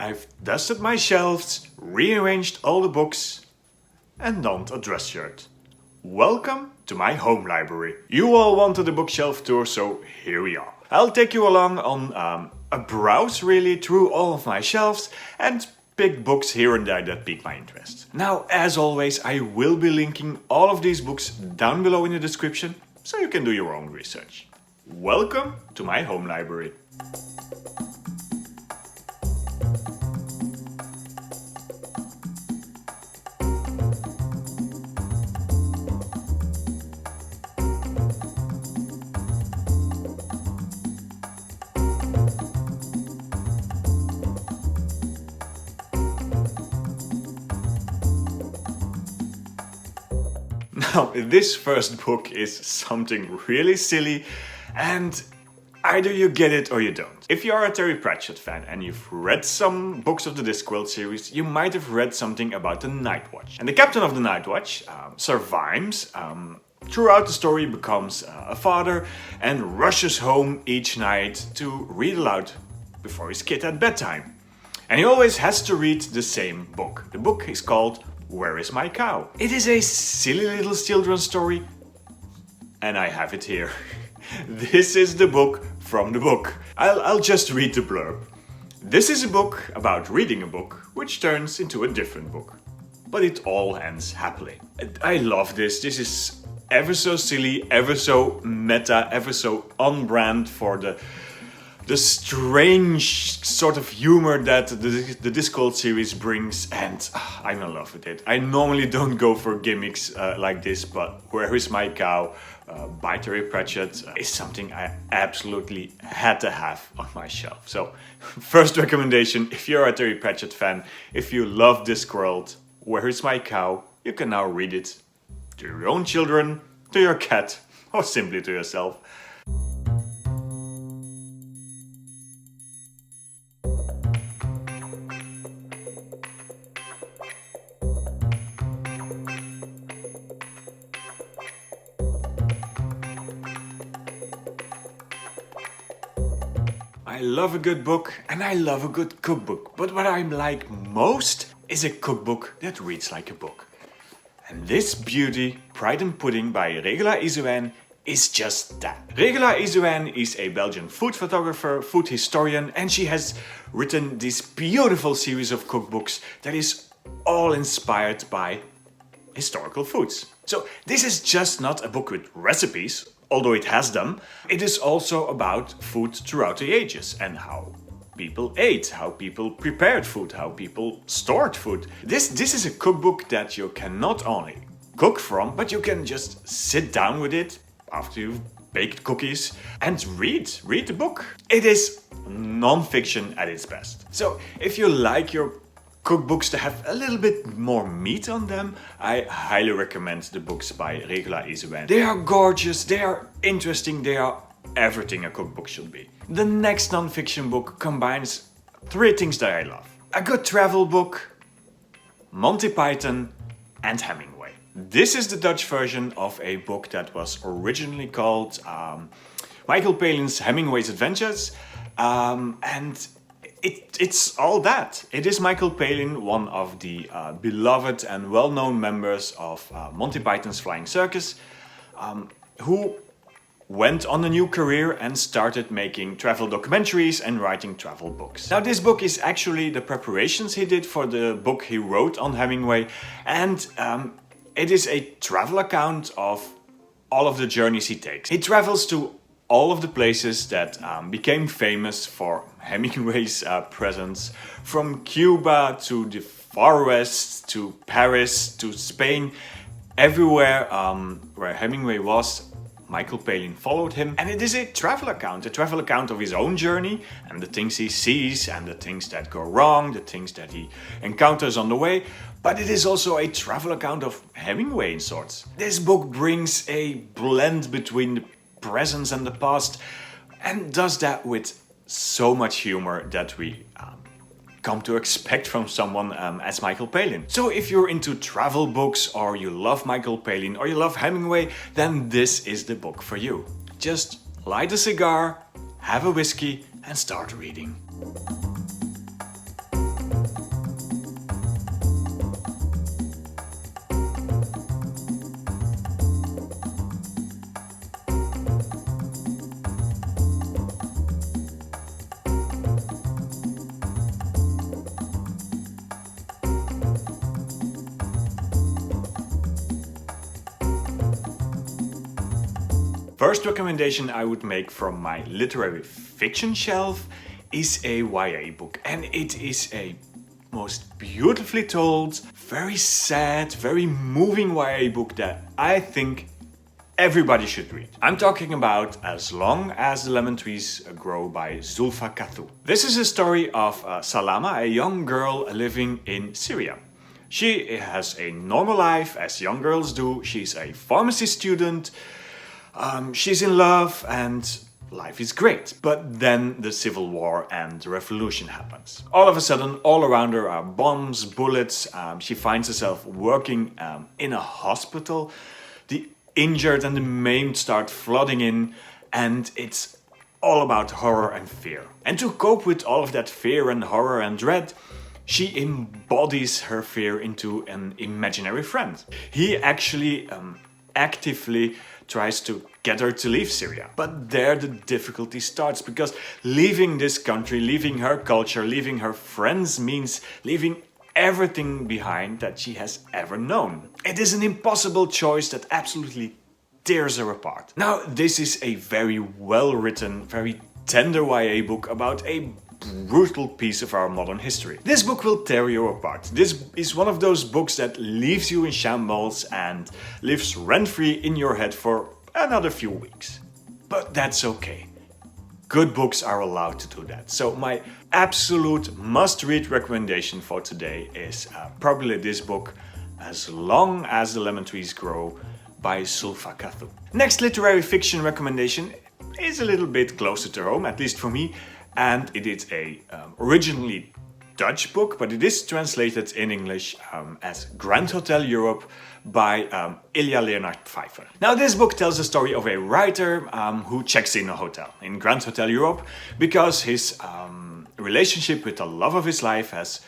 I've dusted my shelves, rearranged all the books, and donned a dress shirt. Welcome to my home library. You all wanted a bookshelf tour, so here we are. I'll take you along on a browse really through all of my shelves and pick books here and there that pique my interest. Now, as always, I will be linking all of these books down below in the description, so you can do your own research. Welcome to my home library. Now, this first book is something really silly, and either you get it or you don't. If you are a Terry Pratchett fan and you've read some books of the Discworld series, you might have read something about the Night Watch. And the captain of the Night Watch survives, throughout the story becomes a father and rushes home each night to read aloud before his kid at bedtime. And he always has to read the same book. The book is called Where is My Cow? It is a silly little children's story, and I have it here. This is the book from the book. I'll just read the blurb. This is a book about reading a book, which turns into a different book. But it all ends happily. I love this. This is ever so silly, ever so meta, ever so on brand for the strange sort of humor that the Discworld series brings, and I'm in love with it. I normally don't go for gimmicks like this, but Where is My Cow by Terry Pratchett is something I absolutely had to have on my shelf. So, first recommendation, if you're a Terry Pratchett fan, if you love Discworld, Where is My Cow, you can now read it to your own children, to your cat, or simply to yourself. I love a good book and I love a good cookbook, but what I like most is a cookbook that reads like a book. And this beauty, Pride and Pudding by Regula Ysewijn, is just that. Regula Ysewijn is a Belgian food photographer, food historian, and she has written this beautiful series of cookbooks that is all inspired by historical foods. So this is just not a book with recipes, although it has them. It is also about food throughout the ages and how people ate, how people prepared food, how people stored food. This is a cookbook that you can not only cook from, but you can just sit down with it after you've baked cookies and read the book. It is non-fiction at its best. So if you like your cookbooks to have a little bit more meat on them, I highly recommend the books by Regula Ysewijn. They are gorgeous, they are interesting, they are everything a cookbook should be. The next non-fiction book combines three things that I love. A good travel book, Monty Python, and Hemingway. This is the Dutch version of a book that was originally called Michael Palin's Hemingway's Adventures, and it's all that. It is Michael Palin, one of the beloved and well-known members of Monty Python's Flying Circus, who went on a new career and started making travel documentaries and writing travel books. Now, this book is actually the preparations he did for the book he wrote on Hemingway, and it is a travel account of all of the journeys he takes. He travels to all of the places that became famous for Hemingway's presence, from Cuba to the Far West to Paris to Spain. Everywhere where Hemingway was, Michael Palin followed him, and it is a travel account of his own journey and the things he sees and the things that go wrong, the things that he encounters on the way. But it is also a travel account of Hemingway in sorts. This book brings a blend between the present and the past, and does that with so much humor that we come to expect from someone as Michael Palin. So if you're into travel books, or you love Michael Palin, or you love Hemingway, then this is the book for you. Just light a cigar, have a whiskey, and start reading. first recommendation I would make from my literary fiction shelf is a YA book, and it is a most beautifully told, very sad, very moving YA book that I think everybody should read. I'm talking about As Long as the Lemon Trees Grow by Zoulfa Katouh. This is a story of Salama, a young girl living in Syria. She has a normal life, as young girls do. She's a pharmacy student, she's in love, and life is great. But then the civil war and the revolution happens. All of a sudden, all around her are bombs, bullets. She finds herself working in a hospital. The injured and the maimed start flooding in, and it's all about horror and fear. And to cope with all of that fear and horror and dread, she embodies her fear into an imaginary friend. He actually actively tries to get her to leave Syria. But there the difficulty starts, because leaving this country, leaving her culture, leaving her friends means leaving everything behind that she has ever known. It is an impossible choice that absolutely tears her apart. Now, this is a very well-written, very tender YA book about a brutal piece of our modern history. This book will tear you apart. This is one of those books that leaves you in shambles and lives rent-free in your head for another few weeks. But that's okay. Good books are allowed to do that. So my absolute must-read recommendation for today is probably this book, As Long as the Lemon Trees Grow by Zoulfa Katouh. Next literary fiction recommendation is a little bit closer to home, at least for me, and it is a originally Dutch book, but it is translated in English as Grand Hotel Europe by Ilja Leonard Pfeijffer. Now, this book tells the story of a writer who checks in a hotel in Grand Hotel Europe because his relationship with the love of his life has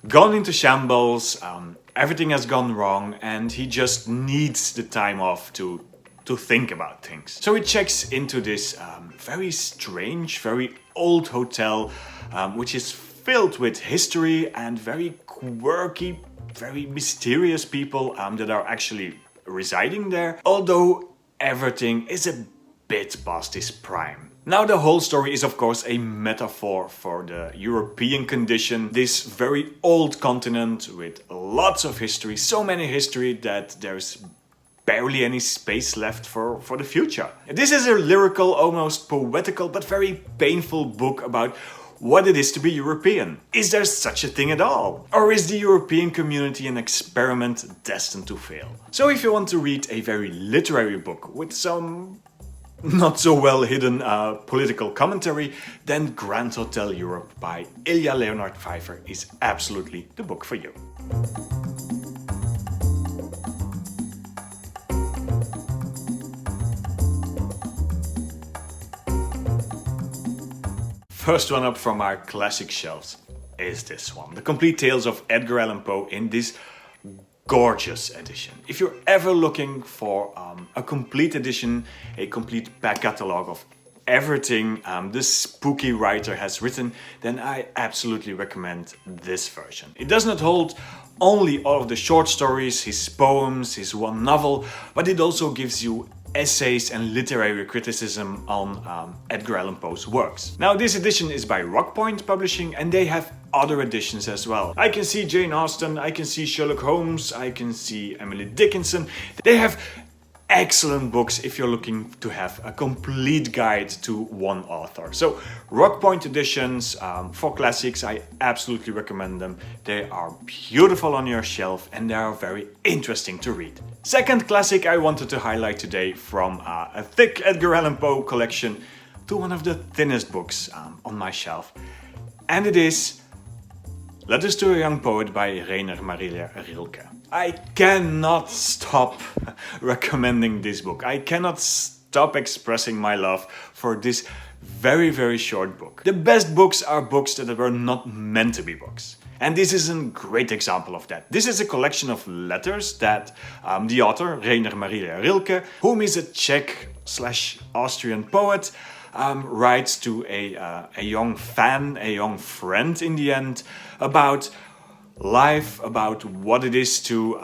gone into shambles, everything has gone wrong, and he just needs the time off to think about things. So he checks into this very strange, very old hotel, which is filled with history and very quirky, very mysterious people that are actually residing there, although everything is a bit past its prime. Now, the whole story is of course a metaphor for the European condition, this very old continent with lots of history, so many history that there's barely any space left for the future. This is a lyrical, almost poetical, but very painful book about what it is to be European. Is there such a thing at all? Or is the European community an experiment destined to fail? So if you want to read a very literary book with some not so well hidden political commentary, then Grand Hotel Europe by Ilja Leonard Pfeijffer is absolutely the book for you. First one up from our classic shelves is this one, The Complete Tales of Edgar Allan Poe, in this gorgeous edition. If you're ever looking for a complete edition, a complete back catalog of everything this spooky writer has written, then I absolutely recommend this version. It does not hold only all of the short stories, his poems, his one novel, but it also gives you essays and literary criticism on Edgar Allan Poe's works. Now, this edition is by Rockpoint Publishing, and they have other editions as well. I can see Jane Austen, I can see Sherlock Holmes, I can see Emily Dickinson. They have excellent books if you're looking to have a complete guide to one author. So Rockpoint editions for classics, I absolutely recommend them. They are beautiful on your shelf and they are very interesting to read. Second classic I wanted to highlight today, from a thick Edgar Allan Poe collection to one of the thinnest books on my shelf. And it is Letters to a Young Poet by Rainer Maria Rilke. I cannot stop recommending this book. I cannot stop expressing my love for this very, very short book. The best books are books that were not meant to be books. And this is a great example of that. This is a collection of letters that the author, Rainer Maria Rilke, whom is a Czech/Austrian poet, writes to a young fan, a young friend in the end, about life, about what it is to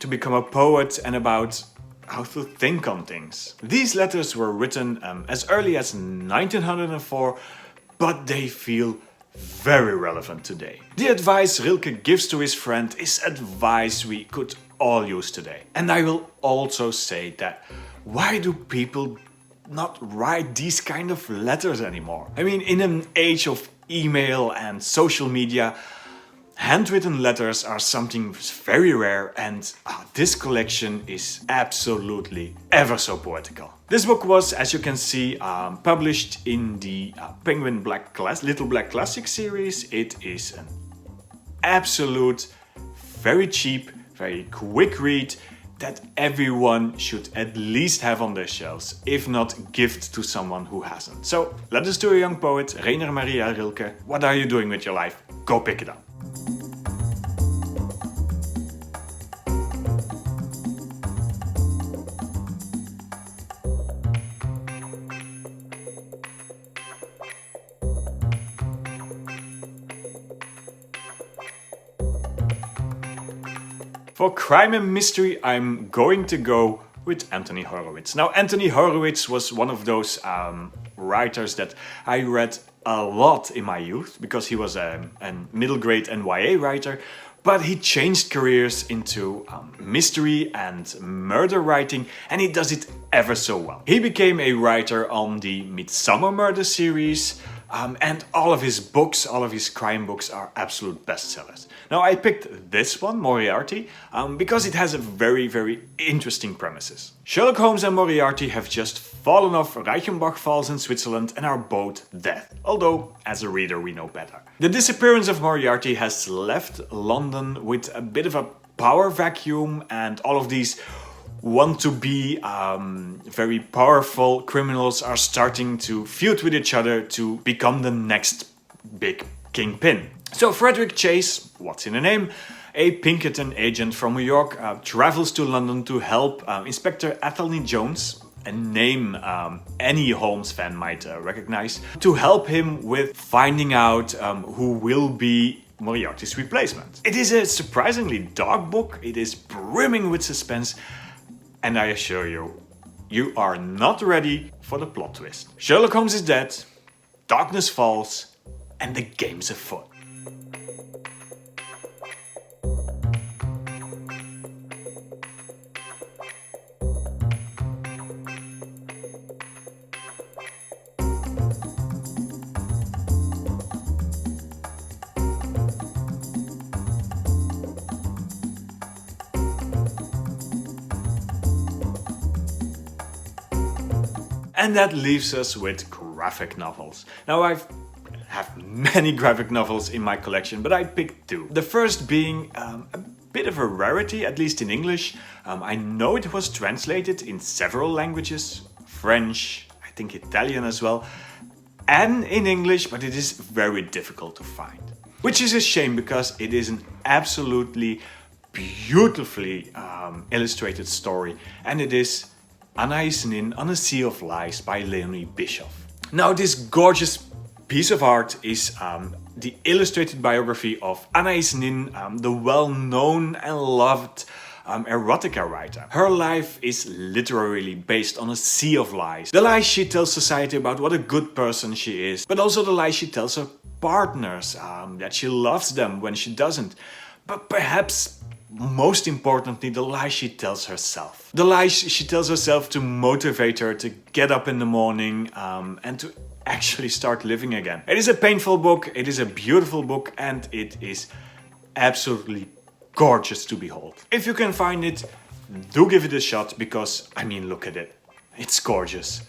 become a poet, and about how to think on things. These letters were written as early as 1904, but they feel very relevant today. The advice Rilke gives to his friend is advice we could all use today. And I will also say that why do people not write these kind of letters anymore? I mean, in an age of email and social media, handwritten letters are something very rare, and this collection is absolutely ever so poetical. This book was, as you can see, published in the Penguin Little Black Classic series. It is an absolute, very cheap, very quick read that everyone should at least have on their shelves, if not gift to someone who hasn't. So, Letters to a Young Poet, Rainer Maria Rilke. What are you doing with your life? Go pick it up. For crime and mystery, I'm going to go with Anthony Horowitz. Now, Anthony Horowitz was one of those writers that I read a lot in my youth because he was a middle grade YA writer, but he changed careers into mystery and murder writing, and he does it ever so well. He became a writer on the Midsummer Murder series, and all of his books, all of his crime books are absolute bestsellers. Now, I picked this one, Moriarty, because it has a very, very interesting premises. Sherlock Holmes and Moriarty have just fallen off Reichenbach Falls in Switzerland and are both dead, although as a reader we know better. The disappearance of Moriarty has left London with a bit of a power vacuum, and all of these want-to-be very powerful criminals are starting to feud with each other to become the next big kingpin. So Frederick Chase, what's in a name, a Pinkerton agent from New York, travels to London to help Inspector Athelney Jones, a name any Holmes fan might recognize, to help him with finding out who will be Moriarty's replacement. It is a surprisingly dark book, it is brimming with suspense, and I assure you, you are not ready for the plot twist. Sherlock Holmes is dead, darkness falls, and the game's afoot. And that leaves us with graphic novels. Now, I have many graphic novels in my collection, but I picked two. The first being a bit of a rarity, at least in English. I know it was translated in several languages, French, I think Italian as well, and in English, but it is very difficult to find. Which is a shame because it is an absolutely beautifully illustrated story, and it is Anais on a Sea of Lies by Leonie Bischoff. Now, this gorgeous piece of art is the illustrated biography of Anais Nin, the well-known and loved erotica writer. Her life is literally based on a sea of lies. The lies she tells society about what a good person she is, but also the lies she tells her partners, that she loves them when she doesn't. But perhaps most importantly, the lies she tells herself. The lies she tells herself to motivate her to get up in the morning and to actually start living again. It is a painful book, it is a beautiful book, and it is absolutely gorgeous to behold. If you can find it, do give it a shot because, I mean, look at it. It's gorgeous.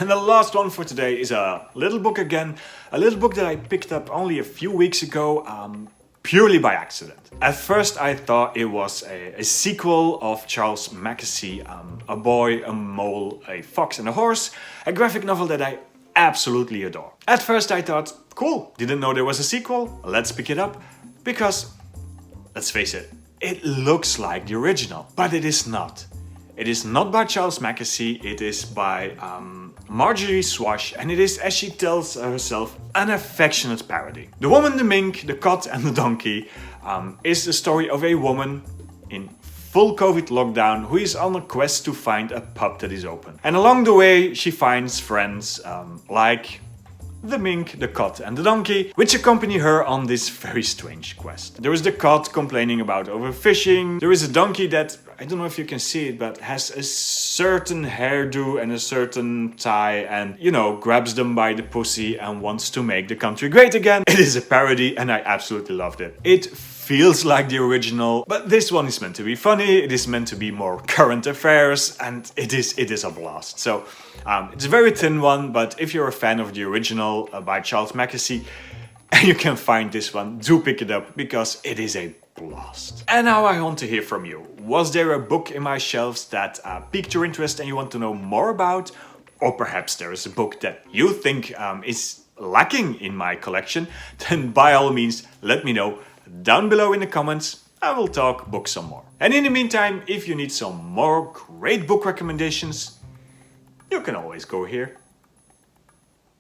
And the last one for today is a little book again. A little book that I picked up only a few weeks ago, purely by accident. At first I thought it was a sequel of Charles Mackesy, A Boy, a Mole, a Fox and a Horse, a graphic novel that I absolutely adore. At first I thought, cool, didn't know there was a sequel, let's pick it up, because, let's face it, it looks like the original, but it is not. It is not by Charles Mackesy, it is by Margerie Swash, and it is, as she tells herself, an affectionate parody. The Woman, the Mink, the Cot and the Donkey is the story of a woman in full COVID lockdown who is on a quest to find a pub that is open. And along the way she finds friends like the mink, the cat and the donkey, which accompany her on this very strange quest. There is the cat complaining about overfishing. There is a donkey that, I don't know if you can see it, but has a certain hairdo and a certain tie and, you know, grabs them by the pussy and wants to make the country great again. It is a parody and I absolutely loved it. It feels like the original, but this one is meant to be funny, it is meant to be more current affairs, and it is a blast. So it's a very thin one, but if you're a fan of the original by Charles Mackesy and you can find this one, do pick it up because it is a blast. And now I want to hear from you. Was there a book in my shelves that piqued your interest and you want to know more about? Or perhaps there is a book that you think is lacking in my collection? Then by all means let me know down below in the comments. I will talk books some more. And in the meantime, if you need some more great book recommendations, you can always go here.